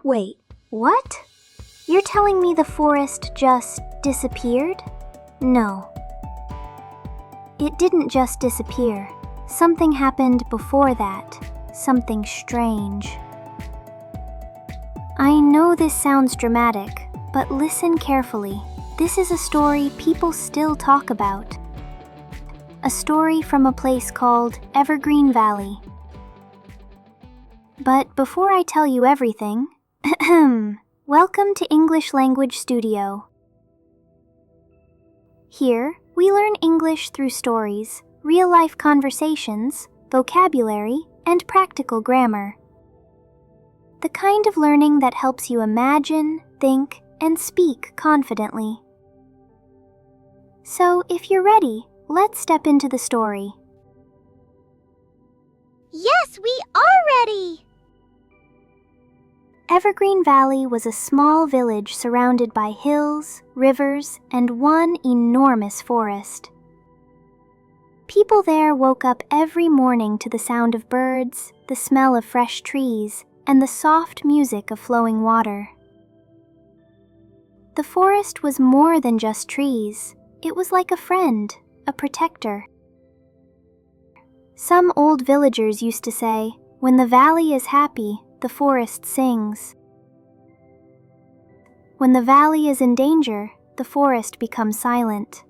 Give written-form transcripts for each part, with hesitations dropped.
Wait, what? You're telling me the forest just disappeared? No. It didn't just disappear. Something happened before that. Something strange. I know this sounds dramatic, but listen carefully. This is a story people still talk about. A story from a place called Evergreen Valley. But before I tell you everything, welcome to English Language Studio. Here, we learn English through stories, real-life conversations, vocabulary, and practical grammar. The kind of learning that helps you imagine, think, and speak confidently. So, if you're ready, let's step into the story. Yes, we are ready! Evergreen Valley was a small village surrounded by hills, rivers, and one enormous forest. People there woke up every morning to the sound of birds, the smell of fresh trees, and the soft music of flowing water. The forest was more than just trees. It was like a friend, a protector. Some old villagers used to say, "When the valley is happy, the forest sings." When the valley is in danger, the forest becomes silent.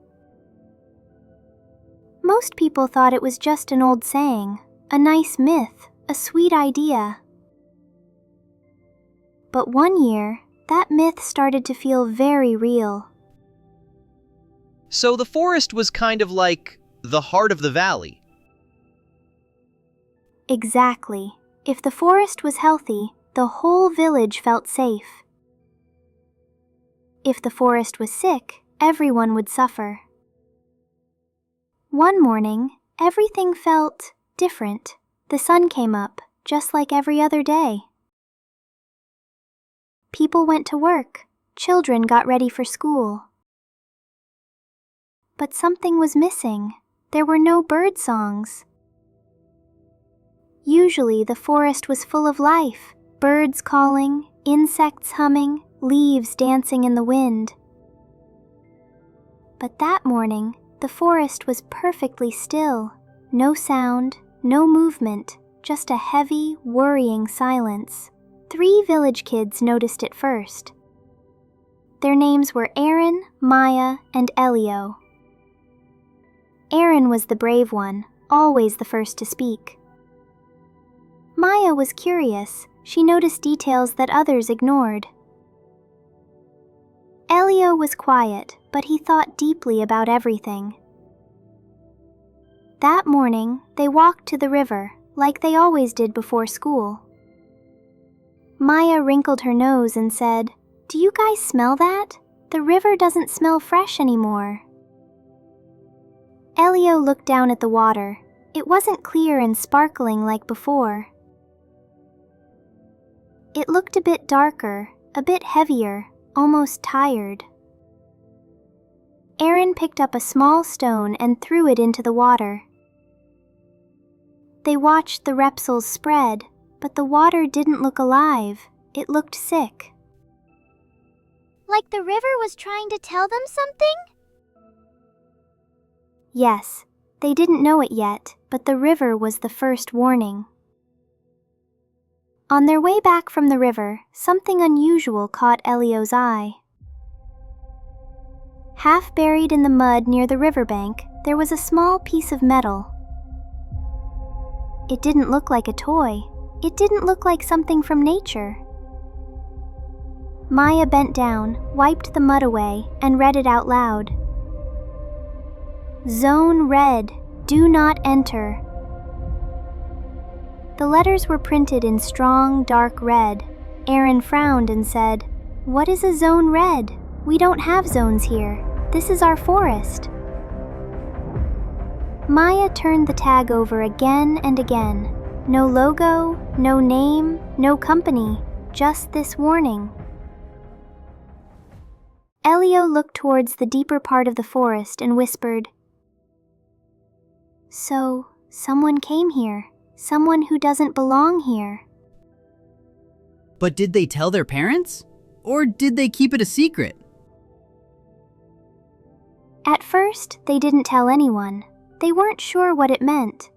Most people thought it was just an old saying, a nice myth, a sweet idea. But one year, that myth started to feel very real. So the forest was kind of like the heart of the valley. Exactly. If the forest was healthy, the whole village felt safe. If the forest was sick, everyone would suffer. One morning, everything felt different. The sun came up, just like every other day. People went to work. Children got ready for school. But something was missing. There were no bird songs. Usually the forest was full of life, birds calling, insects humming, leaves dancing in the wind. But that morning, the forest was perfectly still. No sound, no movement, just a heavy, worrying silence. 3 village kids noticed it first. Their names were Aaron, Maya, and Elio. Aaron was the brave one, always the first to speak. Maya was curious. She noticed details that others ignored. Elio was quiet, but he thought deeply about everything. That morning, they walked to the river, like they always did before school. Maya wrinkled her nose and said, "Do you guys smell that? The river doesn't smell fresh anymore." Elio looked down at the water. It wasn't clear and sparkling like before. It looked a bit darker, a bit heavier, almost tired. Aaron picked up a small stone and threw it into the water. They watched the reptiles spread, but the water didn't look alive. It looked sick. Like the river was trying to tell them something? Yes, they didn't know it yet, but the river was the first warning. On their way back from the river, something unusual caught Elio's eye. Half buried in the mud near the riverbank, there was a small piece of metal. It didn't look like a toy. It didn't look like something from nature. Maya bent down, wiped the mud away, and read it out loud. "Zone Red, do not enter." The letters were printed in strong, dark red. Aaron frowned and said, "What is a zone red? We don't have zones here. This is our forest." Maya turned the tag over again and again. No logo, no name, no company, just this warning. Elio looked towards the deeper part of the forest and whispered, "So, someone came here. Someone who doesn't belong here." But did they tell their parents? Or did they keep it a secret? At first, they didn't tell anyone. They weren't sure what it meant.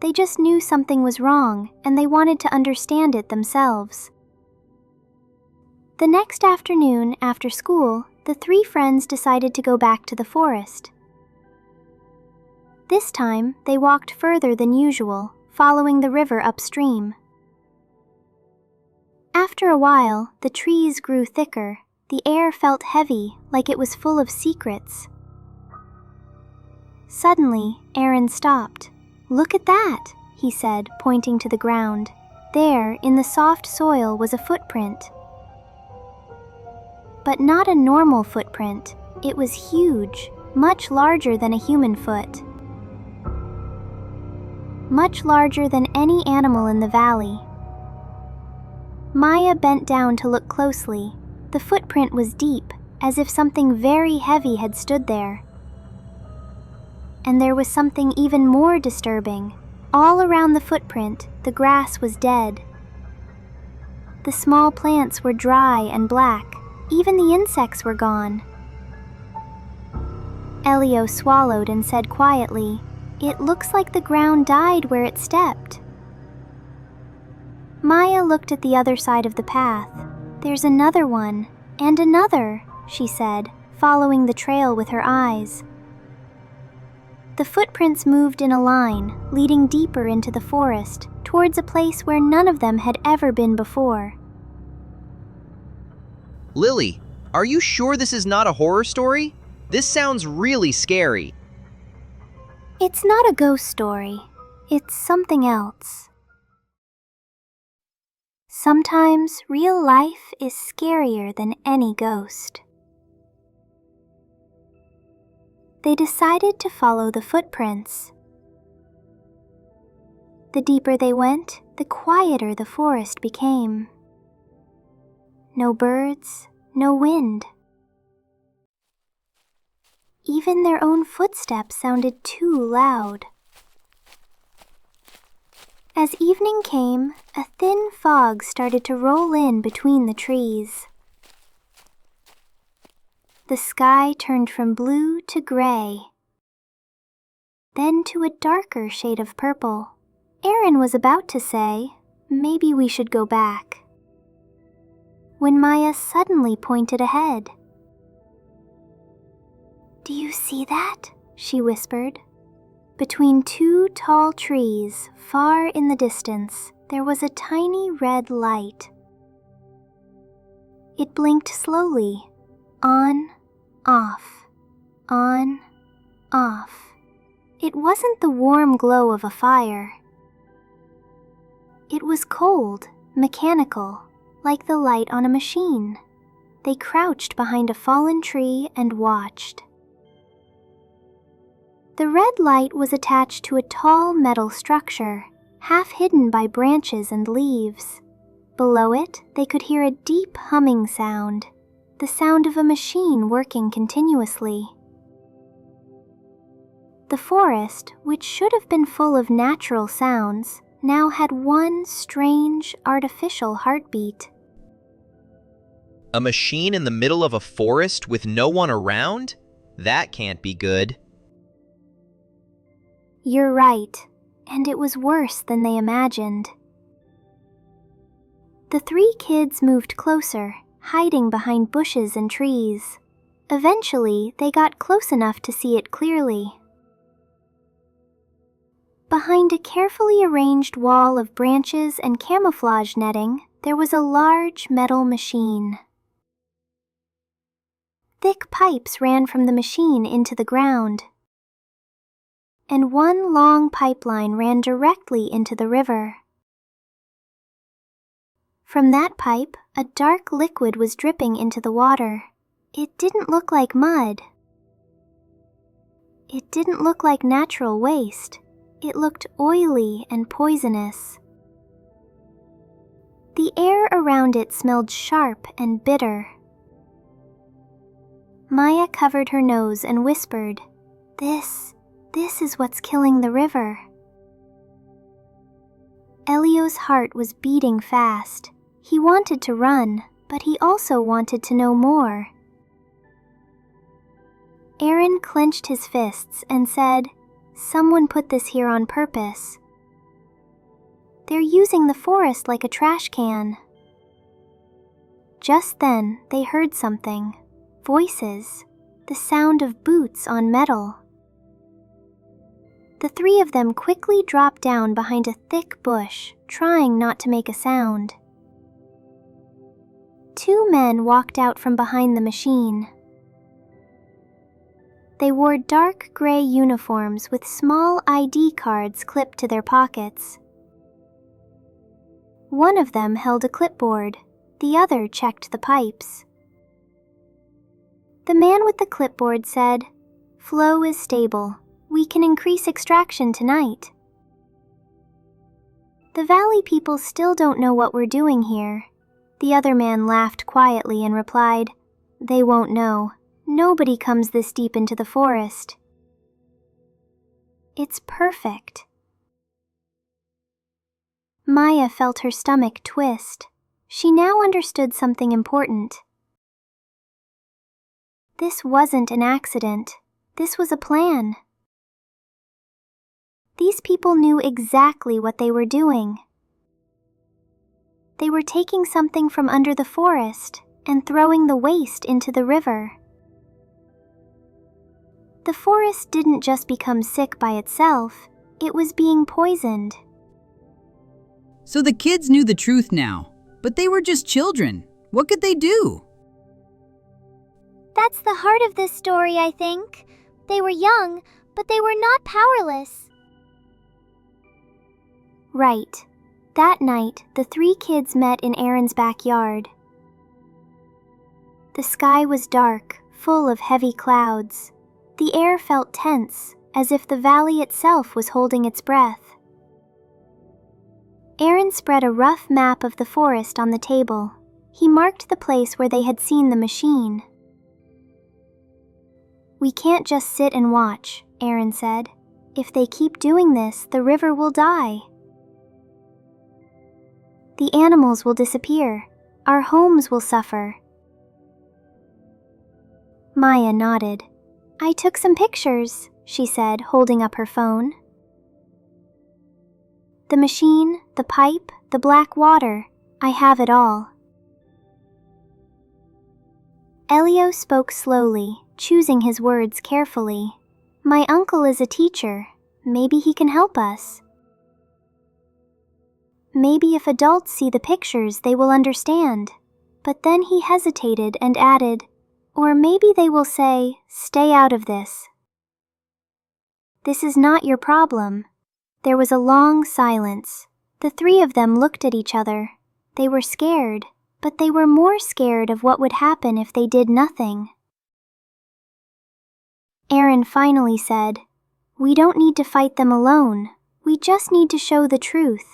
They just knew something was wrong, and they wanted to understand it themselves. The next afternoon, after school, the three friends decided to go back to the forest. This time, they walked further than usual, following the river upstream. After a while, the trees grew thicker. The air felt heavy, like it was full of secrets. Suddenly, Aaron stopped. "Look at that," he said, pointing to the ground. There, in the soft soil, was a footprint. But not a normal footprint. It was huge, much larger than a human foot. Much larger than any animal in the valley. Maya bent down to look closely. The footprint was deep, as if something very heavy had stood there. And there was something even more disturbing. All around the footprint, the grass was dead. The small plants were dry and black. Even the insects were gone. Elio swallowed and said quietly, "It looks like the ground died where it stepped." Maya looked at the other side of the path. "There's another one, and another," she said, following the trail with her eyes. The footprints moved in a line, leading deeper into the forest, towards a place where none of them had ever been before. Lily, are you sure this is not a horror story? This sounds really scary. It's not a ghost story. It's something else. Sometimes real life is scarier than any ghost. They decided to follow the footprints. The deeper they went, the quieter the forest became. No birds, no wind. Even their own footsteps sounded too loud. As evening came, a thin fog started to roll in between the trees. The sky turned from blue to gray, then to a darker shade of purple. Aaron was about to say, "Maybe we should go back," when Maya suddenly pointed ahead. "Do you see that?" she whispered. Between two tall trees, far in the distance, there was a tiny red light. It blinked slowly, on, off, on, off. It wasn't the warm glow of a fire. It was cold, mechanical, like the light on a machine. They crouched behind a fallen tree and watched. The red light was attached to a tall metal structure, half hidden by branches and leaves. Below it, they could hear a deep humming sound, the sound of a machine working continuously. The forest, which should have been full of natural sounds, now had one strange, artificial heartbeat. A machine in the middle of a forest with no one around? That can't be good. You're right, and it was worse than they imagined. The three kids moved closer, hiding behind bushes and trees. Eventually, they got close enough to see it clearly. Behind a carefully arranged wall of branches and camouflage netting, there was a large metal machine. Thick pipes ran from the machine into the ground, and one long pipeline ran directly into the river. From that pipe, a dark liquid was dripping into the water. It didn't look like mud. It didn't look like natural waste. It looked oily and poisonous. The air around it smelled sharp and bitter. Maya covered her nose and whispered, This is what's killing the river." Elio's heart was beating fast. He wanted to run, but he also wanted to know more. Aaron clenched his fists and said, "Someone put this here on purpose. They're using the forest like a trash can." Just then, they heard something. Voices. The sound of boots on metal. The three of them quickly dropped down behind a thick bush, trying not to make a sound. Two men walked out from behind the machine. They wore dark gray uniforms with small ID cards clipped to their pockets. One of them held a clipboard, the other checked the pipes. The man with the clipboard said, "Flow is stable. We can increase extraction tonight." "The valley people still don't know what we're doing here." The other man laughed quietly and replied, "They won't know. Nobody comes this deep into the forest." "It's perfect." Maya felt her stomach twist. She now understood something important. This wasn't an accident. This was a plan. These people knew exactly what they were doing. They were taking something from under the forest and throwing the waste into the river. The forest didn't just become sick by itself, it was being poisoned. So the kids knew the truth now, but they were just children. What could they do? That's the heart of this story, I think. They were young, but they were not powerless. Right. That night, the three kids met in Aaron's backyard. The sky was dark, full of heavy clouds. The air felt tense, as if the valley itself was holding its breath. Aaron spread a rough map of the forest on the table. He marked the place where they had seen the machine. "We can't just sit and watch," Aaron said. "If they keep doing this, the river will die. The animals will disappear. Our homes will suffer." Maya nodded. "I took some pictures," she said, holding up her phone. "The machine, the pipe, the black water. I have it all." Elio spoke slowly, choosing his words carefully. "My uncle is a teacher. Maybe he can help us. Maybe if adults see the pictures, they will understand." But then he hesitated and added, "Or maybe they will say, 'Stay out of this. This is not your problem.'" There was a long silence. The three of them looked at each other. They were scared, but they were more scared of what would happen if they did nothing. Aaron finally said, "We don't need to fight them alone. We just need to show the truth.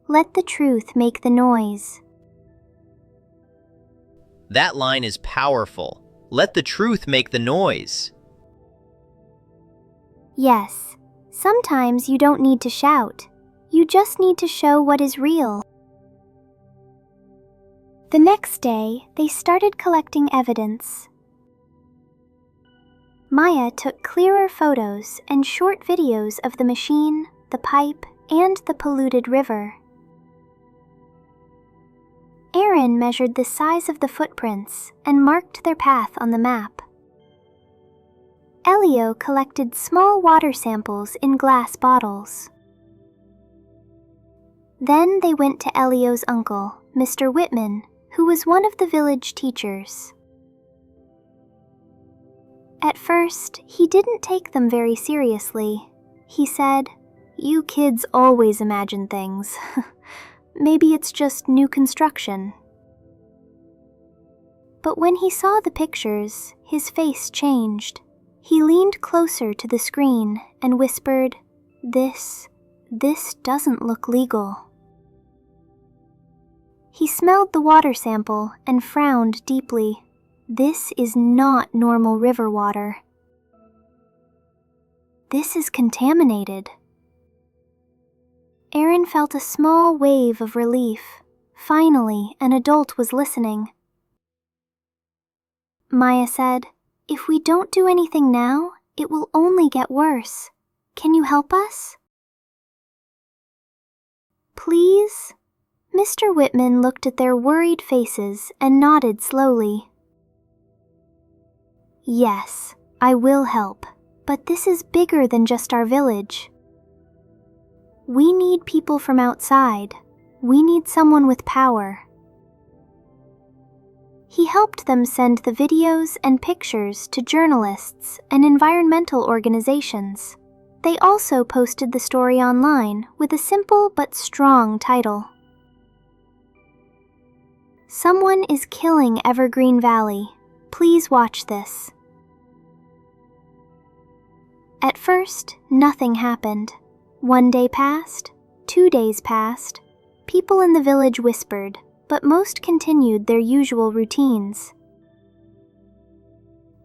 Let the truth make the noise." That line is powerful. Let the truth make the noise. Yes, sometimes you don't need to shout. You just need to show what is real. The next day, they started collecting evidence. Maya took clearer photos and short videos of the machine, the pipe, and the polluted river. Aaron measured the size of the footprints and marked their path on the map. Elio collected small water samples in glass bottles. Then they went to Elio's uncle, Mr. Whitman, who was one of the village teachers. At first, he didn't take them very seriously. He said, "You kids always imagine things. Maybe it's just new construction." But when he saw the pictures, his face changed. He leaned closer to the screen and whispered, This doesn't look legal." He smelled the water sample and frowned deeply. This is not normal river water. This is contaminated. Aaron felt a small wave of relief. Finally, an adult was listening. Maya said, "If we don't do anything now, it will only get worse. Can you help us?" "Please?" Mr. Whitman looked at their worried faces and nodded slowly. "Yes, I will help, but this is bigger than just our village. We need people from outside. We need someone with power." He helped them send the videos and pictures to journalists and environmental organizations. They also posted the story online with a simple but strong title. "Someone is killing Evergreen Valley. Please watch this." At first, nothing happened. 1 day passed, 2 days passed. People in the village whispered, but most continued their usual routines.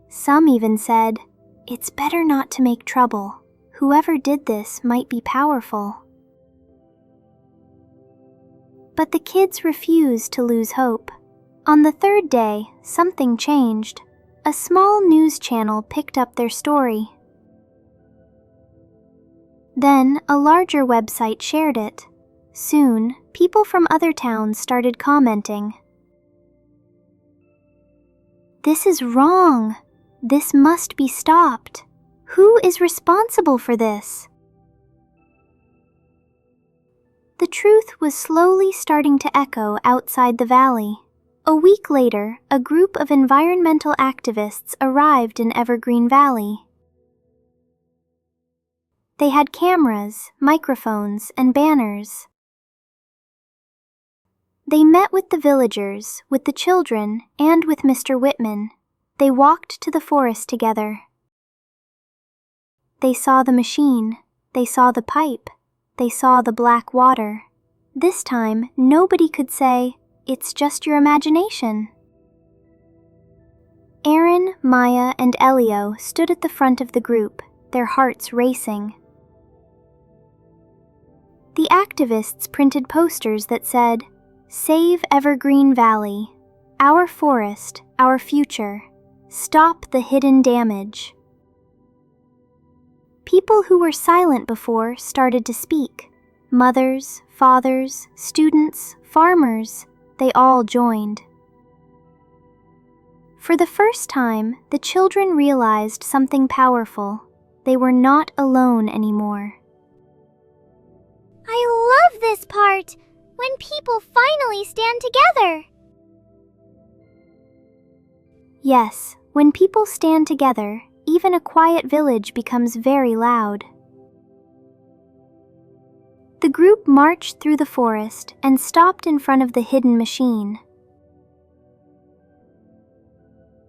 Some even said, "It's better not to make trouble. Whoever did this might be powerful." But the kids refused to lose hope. On the 3rd day, something changed. A small news channel picked up their story. Then a larger website shared it. Soon, people from other towns started commenting. "This is wrong. This must be stopped. Who is responsible for this?" The truth was slowly starting to echo outside the valley. A week later, a group of environmental activists arrived in Evergreen Valley. They had cameras, microphones, and banners. They met with the villagers, with the children, and with Mr. Whitman. They walked to the forest together. They saw the machine. They saw the pipe. They saw the black water. This time, nobody could say, "It's just your imagination." Aaron, Maya, and Elio stood at the front of the group, their hearts racing. The activists printed posters that said, "Save Evergreen Valley. Our forest, our future. Stop the hidden damage." People who were silent before started to speak. Mothers, fathers, students, farmers, they all joined. For the first time, the children realized something powerful. They were not alone anymore. I love this part, when people finally stand together. Yes, when people stand together, even a quiet village becomes very loud. The group marched through the forest and stopped in front of the hidden machine.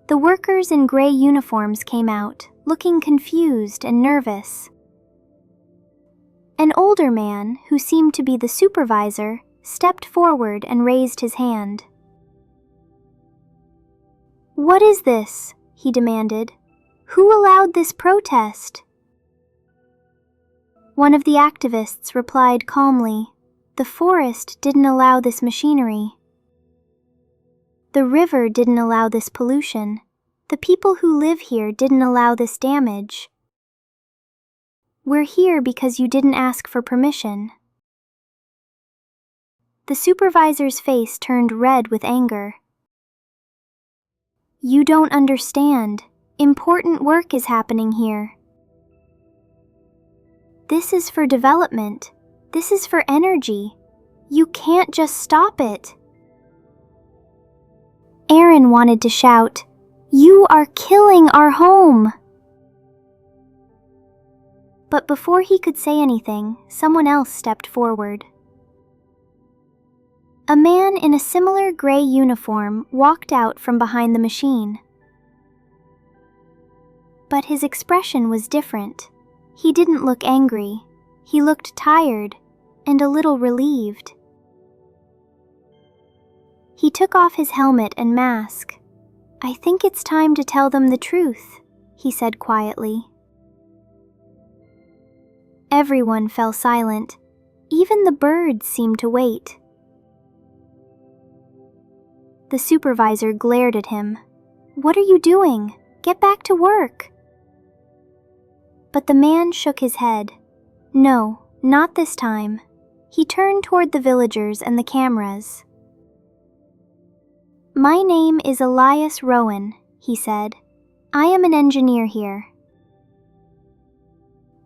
The workers in gray uniforms came out, looking confused and nervous. An older man, who seemed to be the supervisor, stepped forward and raised his hand. "What is this?" he demanded. "Who allowed this protest?" One of the activists replied calmly, "The forest didn't allow this machinery. The river didn't allow this pollution. The people who live here didn't allow this damage. We're here because you didn't ask for permission." The supervisor's face turned red with anger. "You don't understand. Important work is happening here. This is for development. This is for energy. You can't just stop it." Aaron wanted to shout, "You are killing our home!" But before he could say anything, someone else stepped forward. A man in a similar gray uniform walked out from behind the machine. But his expression was different. He didn't look angry. He looked tired and a little relieved. He took off his helmet and mask. "I think it's time to tell them the truth," he said quietly. Everyone fell silent. Even the birds seemed to wait. The supervisor glared at him. "What are you doing? Get back to work." But the man shook his head. "No, not this time." He turned toward the villagers and the cameras. "My name is Elias Rowan," he said. "I am an engineer here.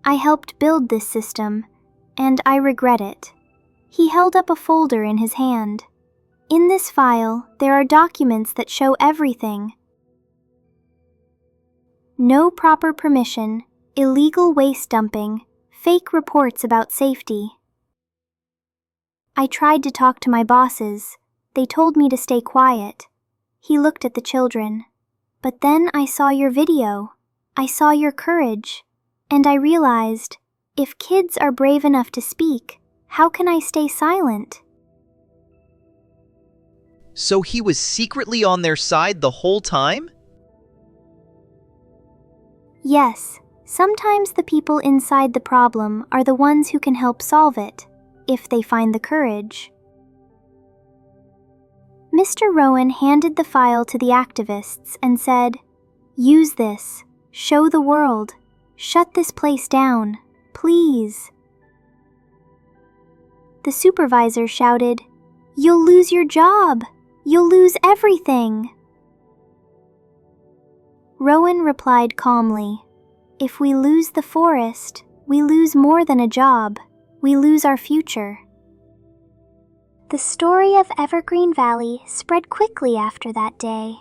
I helped build this system, and I regret it." He held up a folder in his hand. "In this file, there are documents that show everything. No proper permission, illegal waste dumping, fake reports about safety. I tried to talk to my bosses. They told me to stay quiet." He looked at the children. "But then I saw your video. I saw your courage. And I realized, if kids are brave enough to speak, how can I stay silent?" So he was secretly on their side the whole time? Yes, sometimes the people inside the problem are the ones who can help solve it, if they find the courage. Mr. Rowan handed the file to the activists and said, "Use this. Show the world. Shut this place down, please." The supervisor shouted, "You'll lose your job. You'll lose everything." Rowan replied calmly, "If we lose the forest, we lose more than a job. We lose our future." The story of Evergreen Valley spread quickly after that day.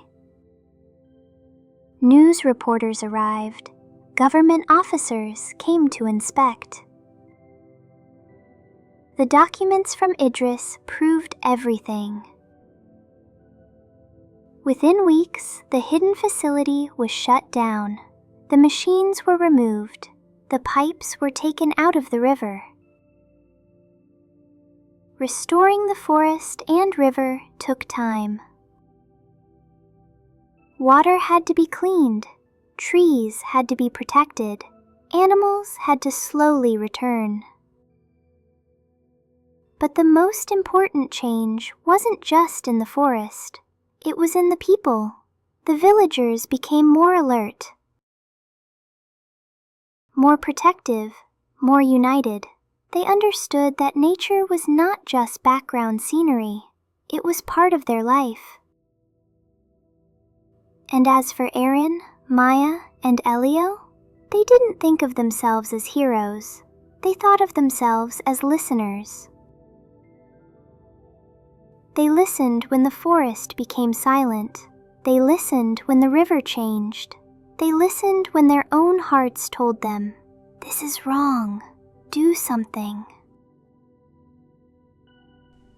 News reporters arrived. Government officers came to inspect. The documents from Idris proved everything. Within weeks, the hidden facility was shut down. The machines were removed. The pipes were taken out of the river. Restoring the forest and river took time. Water had to be cleaned. Trees had to be protected. Animals had to slowly return. But the most important change wasn't just in the forest. It was in the people. The villagers became more alert, more protective, more united. They understood that nature was not just background scenery. It was part of their life. And as for Aaron, Maya, and Elio, they didn't think of themselves as heroes. They thought of themselves as listeners. They listened when the forest became silent. They listened when the river changed. They listened when their own hearts told them, "This is wrong. Do something."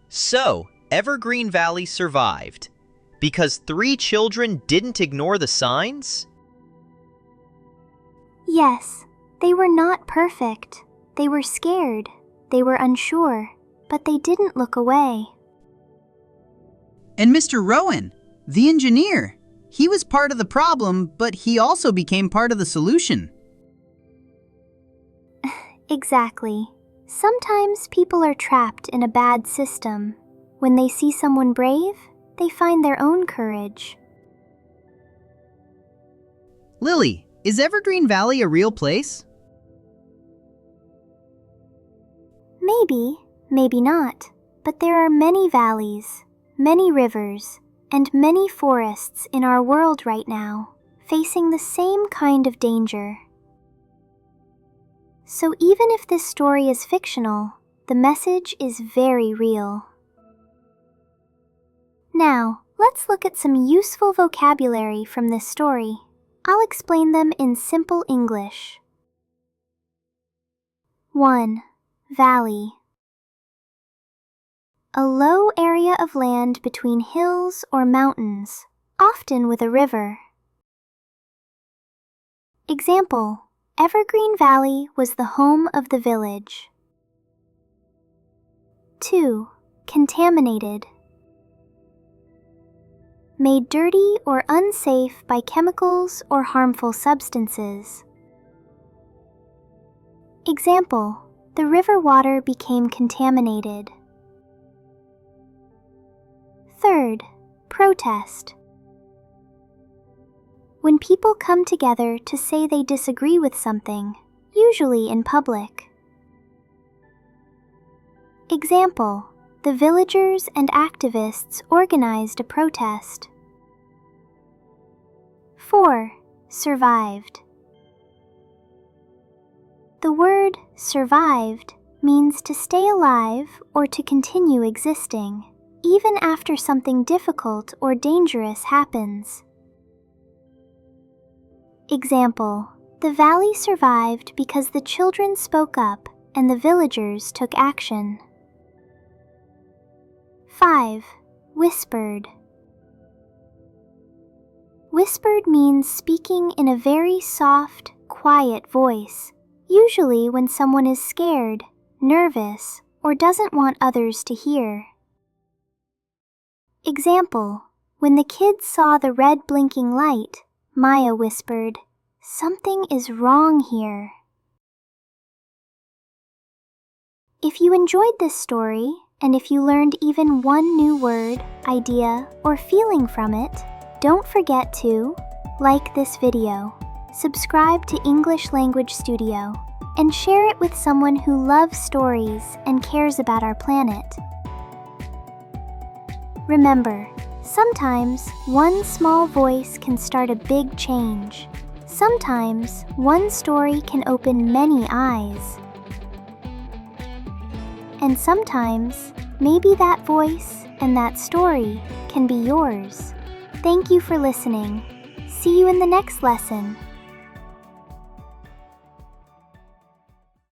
So, Evergreen Valley survived because 3 children didn't ignore the signs? Yes, they were not perfect. They were scared. They were unsure, but they didn't look away. And Mr. Rowan, the engineer, he was part of the problem, but he also became part of the solution. Exactly. Sometimes people are trapped in a bad system. When they see someone brave, they find their own courage. Lily, is Evergreen Valley a real place? Maybe, maybe not. But there are many valleys, many rivers, and many forests in our world right now, facing the same kind of danger. So even if this story is fictional, the message is very real. Now, let's look at some useful vocabulary from this story. I'll explain them in simple English. 1. Valley. A low area of land between hills or mountains, often with a river. Example: Evergreen Valley was the home of the village. 2. Contaminated. Made dirty or unsafe by chemicals or harmful substances. Example: the river water became contaminated. Third, protest. When people come together to say they disagree with something, usually in public. Example, the villagers and activists organized a protest. 4. Survived. The word survived means to stay alive or to continue existing, even after something difficult or dangerous happens. Example, the valley survived because the children spoke up and the villagers took action. 5. Whispered. Whispered means speaking in a very soft, quiet voice, usually when someone is scared, nervous, or doesn't want others to hear. Example, when the kids saw the red blinking light, Maya whispered, "Something is wrong here." If you enjoyed this story, and if you learned even one new word, idea, or feeling from it, don't forget to like this video, subscribe to English Language Studio, and share it with someone who loves stories and cares about our planet. Remember, sometimes one small voice can start a big change. Sometimes one story can open many eyes. And sometimes, maybe that voice and that story can be yours. Thank you for listening. See you in the next lesson.